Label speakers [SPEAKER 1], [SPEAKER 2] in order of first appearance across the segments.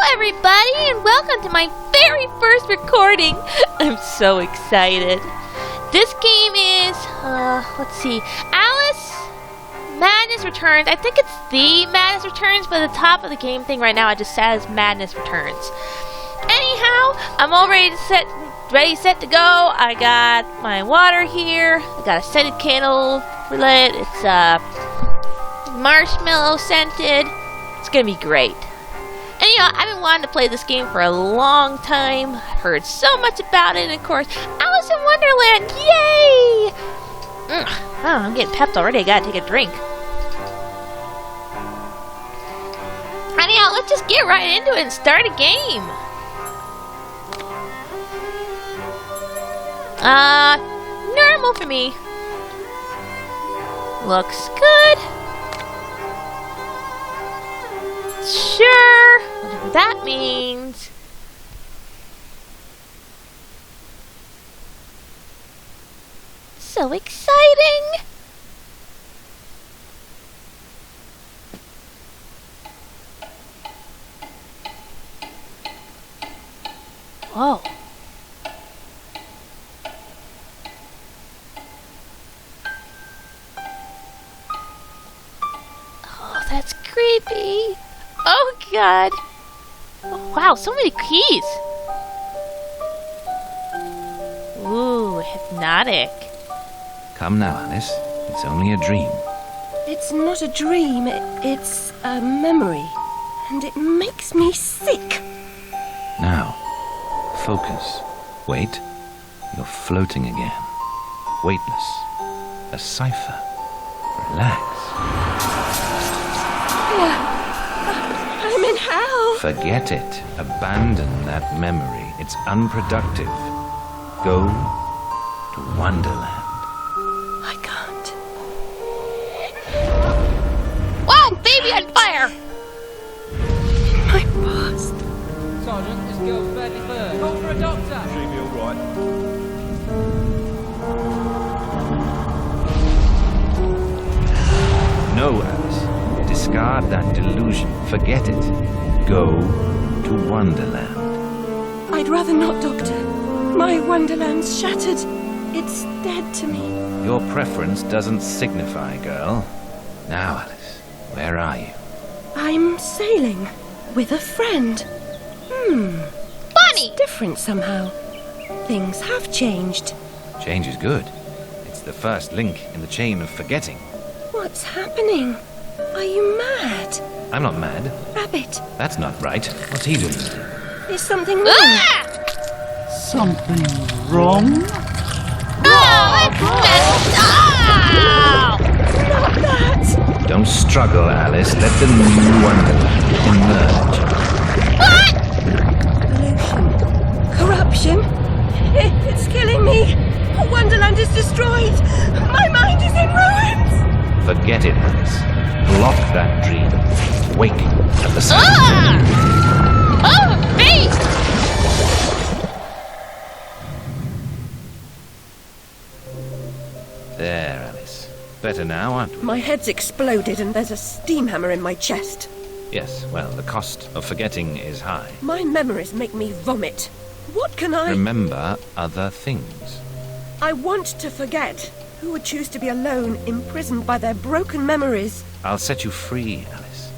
[SPEAKER 1] Hello everybody and welcome to my very first recording. I'm so excited. This game is, let's see, Alice Madness Returns. I think it's the Madness Returns, but at the top of the game thing right now it just says Madness Returns. Anyhow, I'm all ready, set to go. I got my water here. I got a scented candle lit. It's marshmallow scented. It's gonna be great. Anyhow, I've been wanting to play this game for a long time. I've heard so much about it, and of course, Alice in Wonderland! Yay! Oh, I'm getting pepped already. I gotta take a drink. Anyhow, let's just get right into it and start a game. Normal for me. Looks good. Sure, whatever that means. So exciting! Whoa. Oh, that's creepy. Oh god! Oh, wow, so many keys! Ooh, hypnotic.
[SPEAKER 2] Come now, Alice. It's only a dream.
[SPEAKER 3] It's not a dream, it's a memory. And it makes me sick.
[SPEAKER 2] Now, focus. Wait. You're floating again. Weightless. A cipher. Relax.
[SPEAKER 3] I'm in hell.
[SPEAKER 2] Forget it. Abandon that memory. It's unproductive. Go to Wonderland.
[SPEAKER 3] I can't.
[SPEAKER 1] Wow, baby on fire!
[SPEAKER 3] My past.
[SPEAKER 4] Sergeant, this girl's badly burned. Call for a doctor!
[SPEAKER 5] She'll be alright.
[SPEAKER 2] No, Alice. Discard that delusion. Forget it. Go to Wonderland.
[SPEAKER 3] I'd rather not, Doctor. My Wonderland's shattered. It's dead to me.
[SPEAKER 2] Your preference doesn't signify, girl. Now, Alice, where are you?
[SPEAKER 3] I'm sailing with a friend.
[SPEAKER 1] Bunny!
[SPEAKER 3] Different somehow. Things have changed.
[SPEAKER 2] Change is good. It's the first link in the chain of forgetting.
[SPEAKER 3] What's happening? Are you mad?
[SPEAKER 2] I'm not mad.
[SPEAKER 3] Rabbit,
[SPEAKER 2] That's not right. What's he doing?
[SPEAKER 3] is something wrong?
[SPEAKER 1] Ah!
[SPEAKER 5] Something wrong?
[SPEAKER 1] Oh, that's messed up!
[SPEAKER 3] Not that!
[SPEAKER 2] Don't struggle, Alice. Let the new Wonderland emerge.
[SPEAKER 3] Pollution. Corruption. It's killing me. Wonderland is destroyed. My mind is in ruins.
[SPEAKER 2] Forget it, Alice. Block that dream. Wake at the sun.
[SPEAKER 1] Ah! Oh, face!
[SPEAKER 2] There, Alice. Better now, aren't we?
[SPEAKER 3] My head's exploded and there's a steam hammer in my chest.
[SPEAKER 2] Yes, well, the cost of forgetting is high.
[SPEAKER 3] My memories make me vomit. What can I...
[SPEAKER 2] Remember other things.
[SPEAKER 3] I want to forget. Who would choose to be alone, imprisoned by their broken memories?
[SPEAKER 2] I'll set you free, Alice.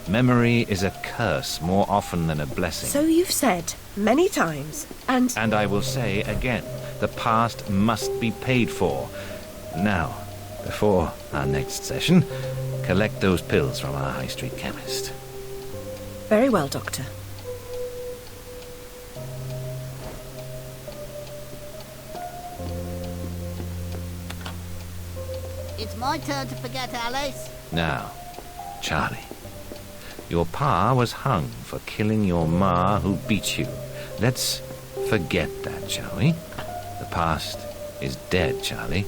[SPEAKER 2] Memory is a curse more often than a blessing.
[SPEAKER 3] So you've said many times, and...
[SPEAKER 2] And I will say again, the past must be paid for. Now, before our next session, collect those pills from our high street chemist.
[SPEAKER 3] Very well, Doctor.
[SPEAKER 6] It's my turn to forget, Alice.
[SPEAKER 2] Now, Charlie, your pa was hung for killing your ma who beat you. Let's forget that, shall we? The past is dead, Charlie.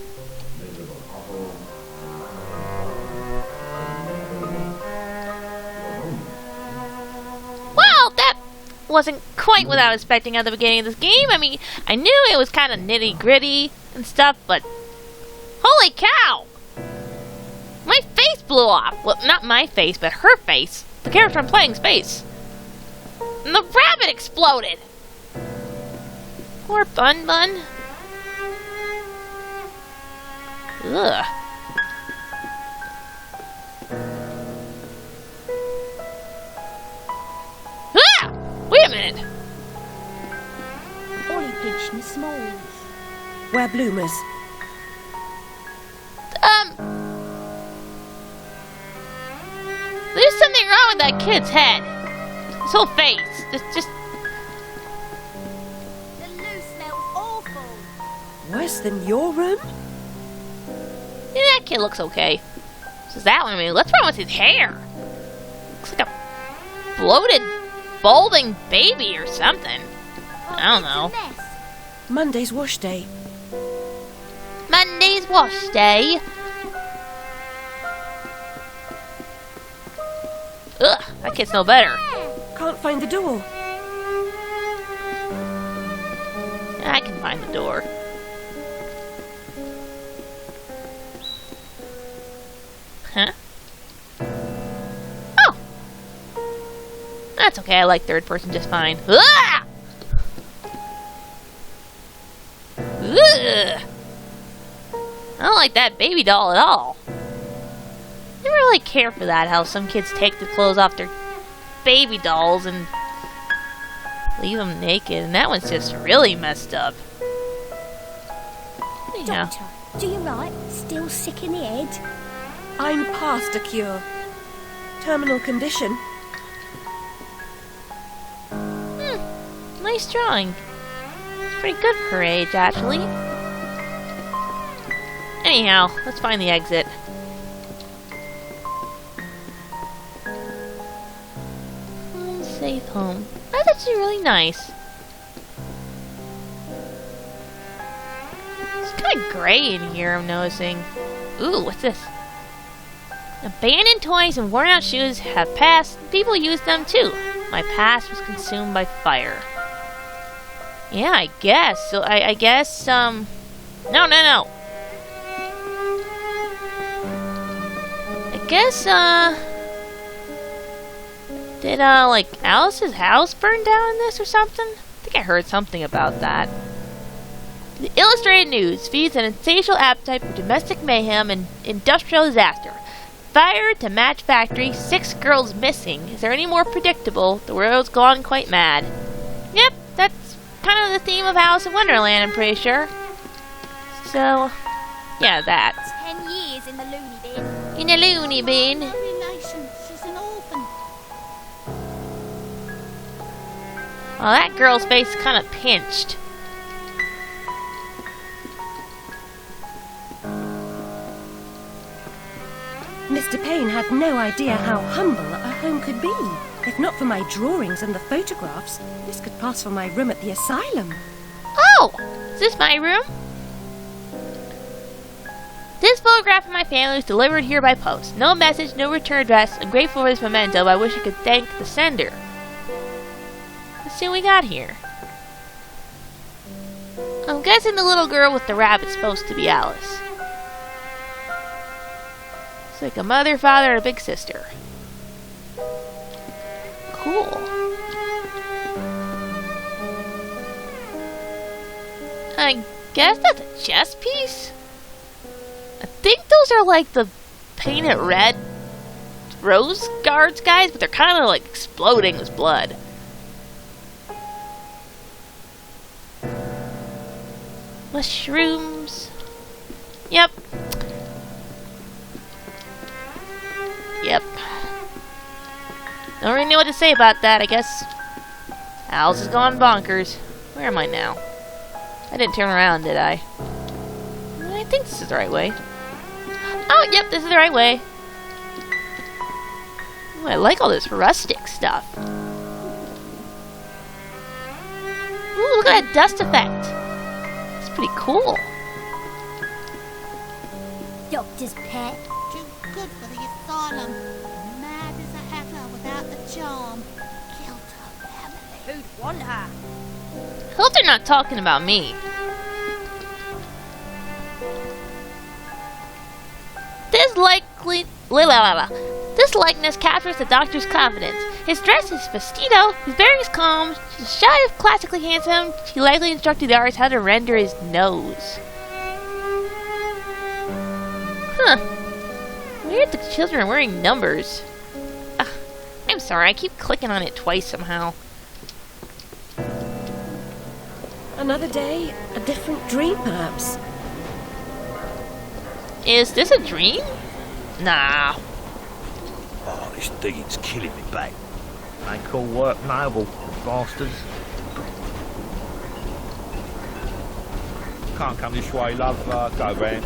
[SPEAKER 1] Well, that wasn't quite what I was expecting at the beginning of this game. I mean, I knew it was kind of nitty-gritty and stuff, but holy cow! My face blew off. Well, not my face, but her face. The character I'm playing's face. And the rabbit exploded! Poor Bun Bun. Ugh. Ah! Wait a minute!
[SPEAKER 6] Ollie pinched me smalls.
[SPEAKER 3] We're bloomers.
[SPEAKER 1] There's something wrong with that kid's head. His whole face. Just
[SPEAKER 6] The loo smells awful.
[SPEAKER 3] Worse than your room?
[SPEAKER 1] yeah, that kid looks okay. So is that one? I mean, what's wrong with his hair? Looks like a bloated, balding baby or something. I don't know.
[SPEAKER 6] It's a mess.
[SPEAKER 3] Monday's wash day.
[SPEAKER 1] Monday's wash day. Ugh, that kid's no better.
[SPEAKER 3] Can't find the door.
[SPEAKER 1] I can find the door. Huh? Oh! That's okay, I like third person just fine. Ah! Ugh! I don't like that baby doll at all. Never really care for that, how some kids take the clothes off their baby dolls and leave them naked, and that one's just really messed up. Anyhow.
[SPEAKER 6] Doctor, do you right? Still sick in the head?
[SPEAKER 3] I'm past a cure. Terminal condition.
[SPEAKER 1] Nice drawing. It's pretty good for her age, actually. Anyhow, let's find the exit. Safe home. That's actually really nice. It's kind of gray in here, I'm noticing. Ooh, what's this? Abandoned toys and worn out shoes have passed. People use them too. My past was consumed by fire. Yeah, I guess. So I guess, No. I guess, did, like, Alice's house burn down in this or something? I think I heard something about that. The Illustrated News feeds an insatiable appetite for domestic mayhem and industrial disaster. Fire to match factory, 6 girls missing. Is there any more predictable? The world's gone quite mad. Yep, that's kind of the theme of Alice in Wonderland, I'm pretty sure. So, yeah, that.
[SPEAKER 6] 10 years in the loony bin.
[SPEAKER 1] In a loony bin.
[SPEAKER 6] No relation. She's an orphan.
[SPEAKER 1] Well, that girl's face is kind of pinched.
[SPEAKER 3] Mr. Payne had no idea how humble a home could be. If not for my drawings and the photographs, this could pass for my room at the asylum.
[SPEAKER 1] Oh! Is this my room? This photograph of my family was delivered here by post. No message, no return address. I'm grateful for this memento, but I wish I could thank the sender. Let's see what we got here. I'm guessing the little girl with the rabbit's supposed to be Alice. It's like a mother, father, and a big sister. Cool. I guess that's a chess piece? I think those are like the painted red rose guards guys, but they're kind of like exploding with blood. Mushrooms. Yep. Yep. Don't really know what to say about that, I guess. Alice has gone bonkers. Where am I now? I didn't turn around, did I? I think this is the right way. Oh, yep, this is the right way. Ooh, I like all this rustic stuff. Ooh, look at that dust effect. It's pretty cool.
[SPEAKER 6] Doctor's pet. Too good for the asylum. Mad as a hatter without the charm. Killed her family. Who'd want her?
[SPEAKER 1] Hope they're not talking about me. This likeness captures the doctor's confidence. His dress is vestido, his bearing is calm, she's shy of classically handsome, she likely instructed the artist how to render his nose. Huh. Weird the children are wearing numbers. Ugh, I'm sorry, I keep clicking on it twice somehow.
[SPEAKER 3] Another day, a different dream, perhaps.
[SPEAKER 1] Is this a dream? Nah.
[SPEAKER 2] Oh, this digging's killing me back. They call work noble, bastards. Can't come this way, love. Go round.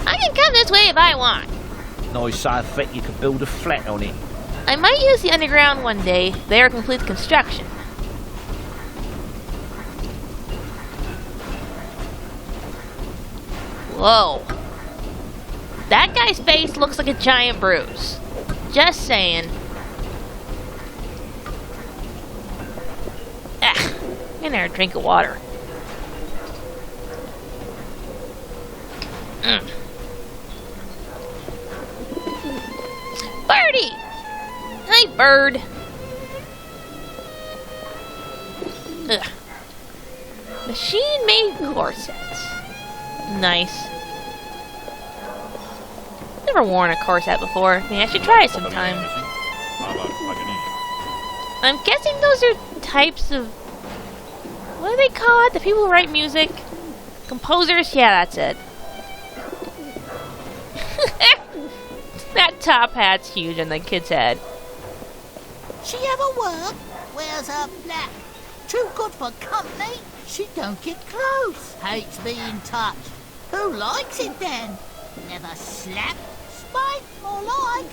[SPEAKER 1] I can come this way if I want.
[SPEAKER 2] Nice so thick you could build a flat on it.
[SPEAKER 1] I might use the underground one day. They are complete construction. Whoa. That guy's face looks like a giant bruise. Just saying. Ah, I'm gonna have a drink of water. Birdie! Hi, bird. Ugh. Machine-made corsets. Nice. Never worn a corset before. Maybe I should try it sometime. I'm guessing those are types of... What do they call it? The people who write music? Composers? Yeah, that's it. That top hat's huge on the kid's head.
[SPEAKER 6] She ever work? Wears her flat. Too good for company. She don't get close. Hates being touched. Who likes it then? Never slap. Spite, more like.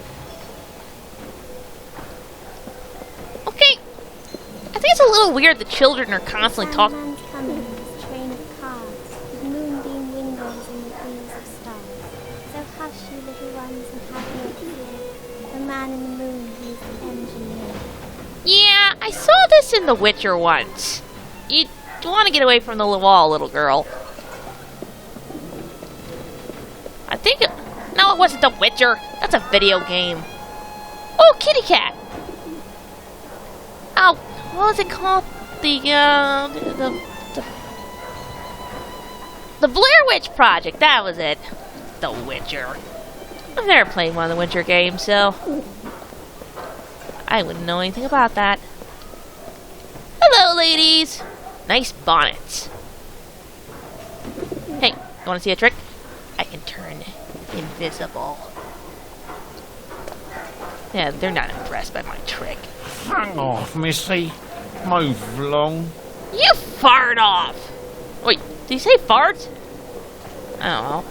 [SPEAKER 1] Okay. I think it's a little weird the children are constantly talking.
[SPEAKER 7] Man's coming in his train of cars, with moonbeam windows and the wheels of stars. So hush, you little ones, and have no fear. The man in the moon, he's the engineer.
[SPEAKER 1] Yeah, I saw this in The Witcher once. You want to get away from the wall, little girl. I think... No, it wasn't The Witcher. That's a video game. Oh, kitty cat. Oh, what was it called? The Blair Witch Project. That was it. The Witcher. I've never played one of the Witcher games, so... I wouldn't know anything about that. Hello, ladies. Nice bonnets. Hey, you want to see a trick? I can turn invisible. Yeah, they're not impressed by my trick.
[SPEAKER 2] Hang off, missy. Move along.
[SPEAKER 1] You fart off! Wait, did you say fart? I don't know.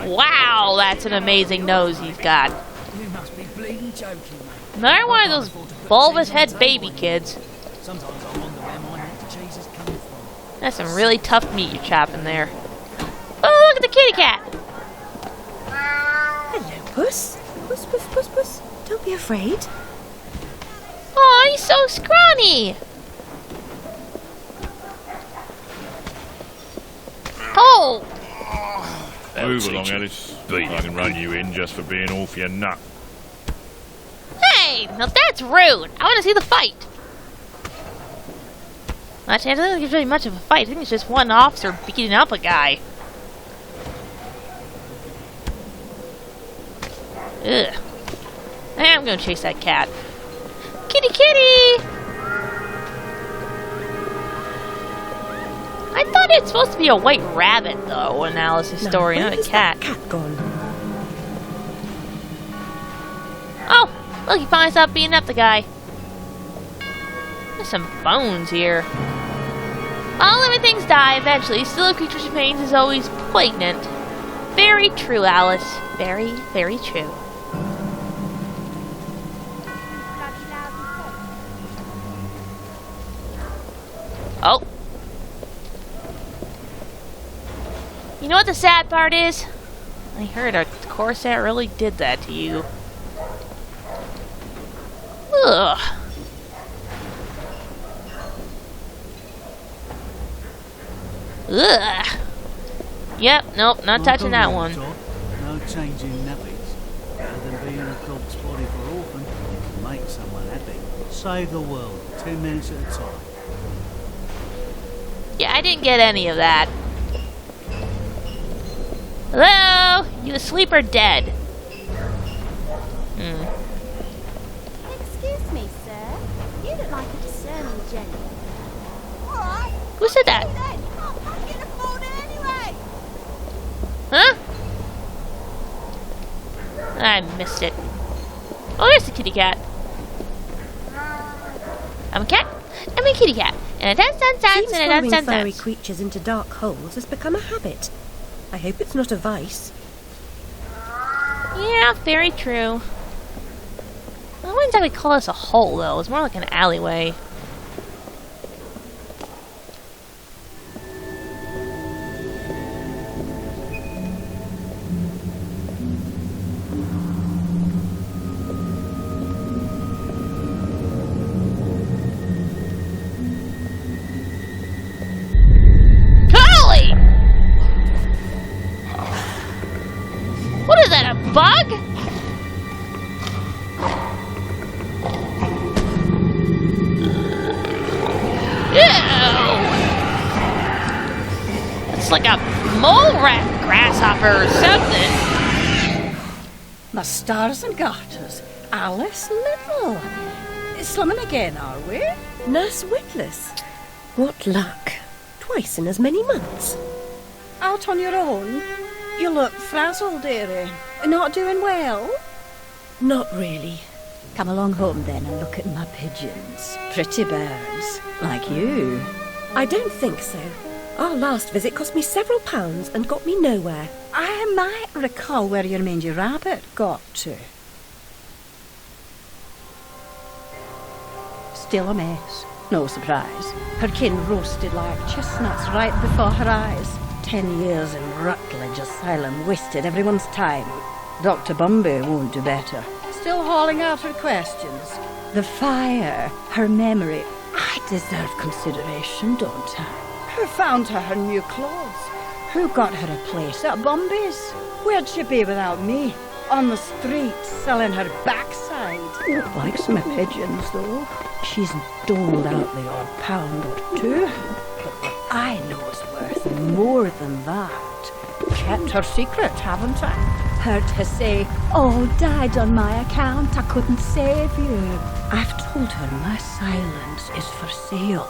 [SPEAKER 1] Wow, that's an amazing nose he's got.
[SPEAKER 8] You must be bleeding joking, mate.
[SPEAKER 1] Another one of those bulbous head baby kids.
[SPEAKER 8] Sometimes I wonder where my neck cheese is coming from.
[SPEAKER 1] That's some really tough meat you're chopping there. Oh, look at the kitty cat!
[SPEAKER 3] Hello, Puss. Puss, puss, puss, puss. Don't be afraid.
[SPEAKER 1] Oh, he's so scrawny! Oh!
[SPEAKER 9] Move along, Alice. I can run you in just for being off your nut.
[SPEAKER 1] Hey! Now that's rude! I want to see the fight! Actually, I don't think it's really much of a fight. I think it's just one officer beating up a guy. Ugh. I'm gonna chase that cat. Kitty, kitty! I thought it's supposed to be a white rabbit, though, in Alice's story, not a cat.
[SPEAKER 3] Cat gone.
[SPEAKER 1] Oh! Look, he finally stopped beating up the guy. There's some bones here. All living things die eventually. Still, creatures of pain is always poignant. Very true, Alice. Very, very true. Oh. You know what the sad part is? I heard a corset really did that to you. Ugh. Ugh. Yep, nope, not touching that one.
[SPEAKER 5] No changing nappies. Better than being a corpse body for orphan. You can make someone happy. Save the world, 10 minutes at a time.
[SPEAKER 1] Yeah, I didn't get any of that. Hello? You asleep or dead?
[SPEAKER 7] Excuse me, sir. You look like a discerning gent.
[SPEAKER 6] Alright.
[SPEAKER 1] Who said that?
[SPEAKER 6] You can't fucking afford it anyway.
[SPEAKER 1] Huh? I missed it. Oh, there's the kitty cat. I'm a cat. I'm a kitty cat. And a dance, dance, dance,
[SPEAKER 3] Seems
[SPEAKER 1] and a
[SPEAKER 3] following
[SPEAKER 1] dance, dance,
[SPEAKER 3] furry
[SPEAKER 1] dance.
[SPEAKER 3] creatures into dark holes has become a habit. I hope it's not a vice.
[SPEAKER 1] Yeah, very true. I wouldn't exactly call this a hole, though. It's more like an alleyway. Golly! What is that, a bug? Ew! It's like a mole rat grasshopper or something.
[SPEAKER 10] My stars and garters, Alice Little. Slumming again, are we?
[SPEAKER 3] Nurse Witless. What luck. Twice in as many months.
[SPEAKER 10] Out on your own? You look frazzled, dearie. Not doing well?
[SPEAKER 3] Not really.
[SPEAKER 10] Come along home then and look at my pigeons. Pretty birds, like you.
[SPEAKER 3] I don't think so. Our last visit cost me several pounds and got me nowhere.
[SPEAKER 10] I might recall where your mangy rabbit got to. Still a mess. No surprise. Her kin roasted like chestnuts right before her eyes. 10 years in Rutledge Asylum wasted everyone's time. Dr. Bumby won't do better. Still hauling out her questions. The fire, her memory. I deserve consideration, don't I? Who found her new clothes? Who got her a place at Bumby's? Where'd she be without me? On the street, selling her backside. Likes my pigeons, though. She's doled out the odd pound or two. But what I know is worth more than that. Kept her secret, haven't I? Heard her say, all died on my account, I couldn't save you. I've told her my silence is for sale.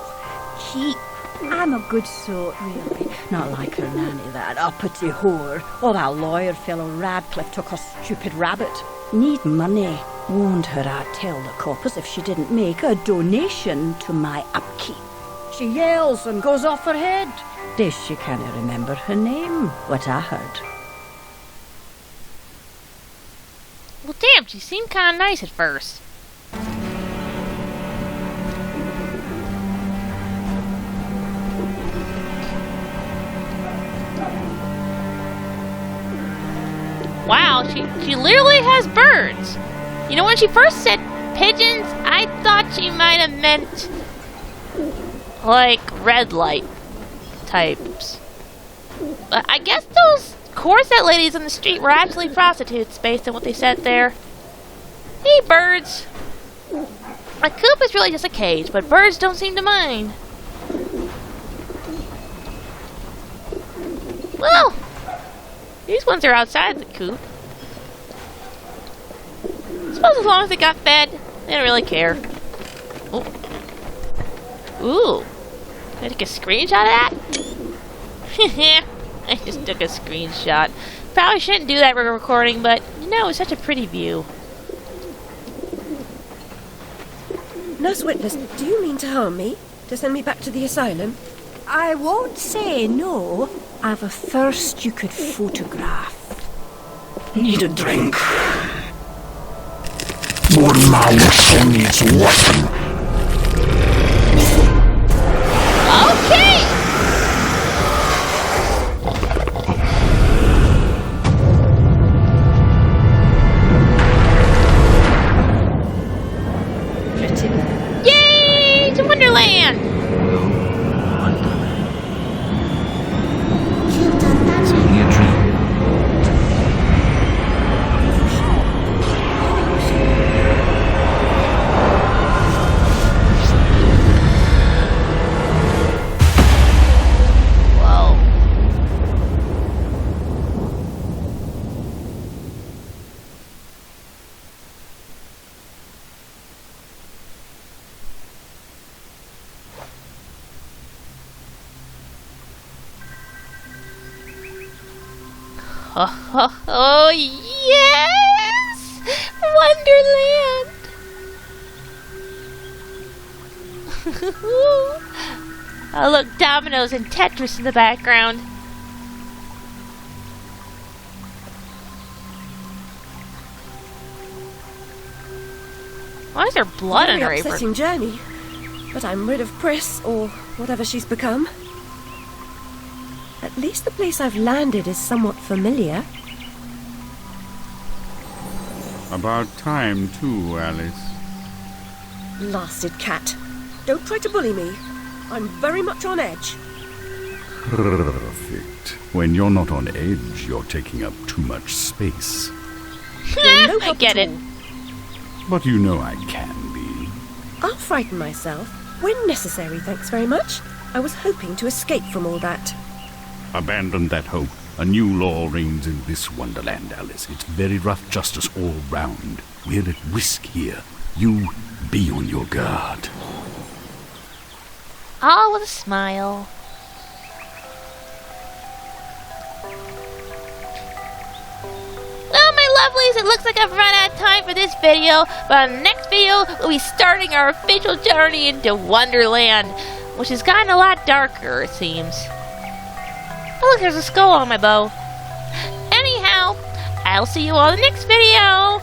[SPEAKER 10] Keep. I'm a good sort, really. Not like her nanny, that uppity whore. Or that lawyer fellow Radcliffe took a stupid rabbit. Need money. Warned her I'd tell the coppers if she didn't make a donation to my upkeep. She yells and goes off her head. Days she can't remember her name, what I heard.
[SPEAKER 1] Well, damn, she seemed kind of nice at first. Wow, she literally has birds. You know, when she first said pigeons, I thought she might have meant like red light types. But I guess those corset ladies on the street were actually prostitutes based on what they said there. Hey, birds. A coop is really just a cage, but birds don't seem to mind. Well, these ones are outside the coop. I suppose as long as they got fed, they don't really care. Oh. Ooh. Can I take a screenshot of that? I just took a screenshot. Probably shouldn't do that for a recording, but you know, it's such a pretty view.
[SPEAKER 3] Nurse Witless, do you mean to harm me? To send me back to the asylum?
[SPEAKER 10] I won't say no. I've a thirst you could photograph.
[SPEAKER 5] Need a drink. More mouth needs washing.
[SPEAKER 1] Okay!
[SPEAKER 10] Pretty.
[SPEAKER 1] Yay! To Wonderland!
[SPEAKER 7] You've done that
[SPEAKER 1] Oh, yes! Wonderland! Oh, look, dominoes and Tetris in the background. Why is there blood on her
[SPEAKER 3] Very
[SPEAKER 1] apron?
[SPEAKER 3] upsetting journey, but I'm rid of Pris, or whatever she's become. At least the place I've landed is somewhat familiar.
[SPEAKER 11] About time, too, Alice.
[SPEAKER 3] Blasted cat. Don't try to bully me. I'm very much on edge.
[SPEAKER 11] Perfect. When you're not on edge, you're taking up too much space.
[SPEAKER 3] No
[SPEAKER 1] I
[SPEAKER 3] help
[SPEAKER 1] get
[SPEAKER 3] at
[SPEAKER 1] it.
[SPEAKER 3] all.
[SPEAKER 11] But you know I can be.
[SPEAKER 3] I'll frighten myself when necessary, thanks very much. I was hoping to escape from all that.
[SPEAKER 11] Abandon that hope. A new law reigns in this wonderland, Alice. It's very rough justice all round. We're at risk here. You be on your guard.
[SPEAKER 1] All with a smile. Well, my lovelies, it looks like I've run out of time for this video, but on the next video, we'll be starting our official journey into Wonderland, which has gotten a lot darker, it seems. Oh, look, there's a skull on my bow. Anyhow, I'll see you all in the next video.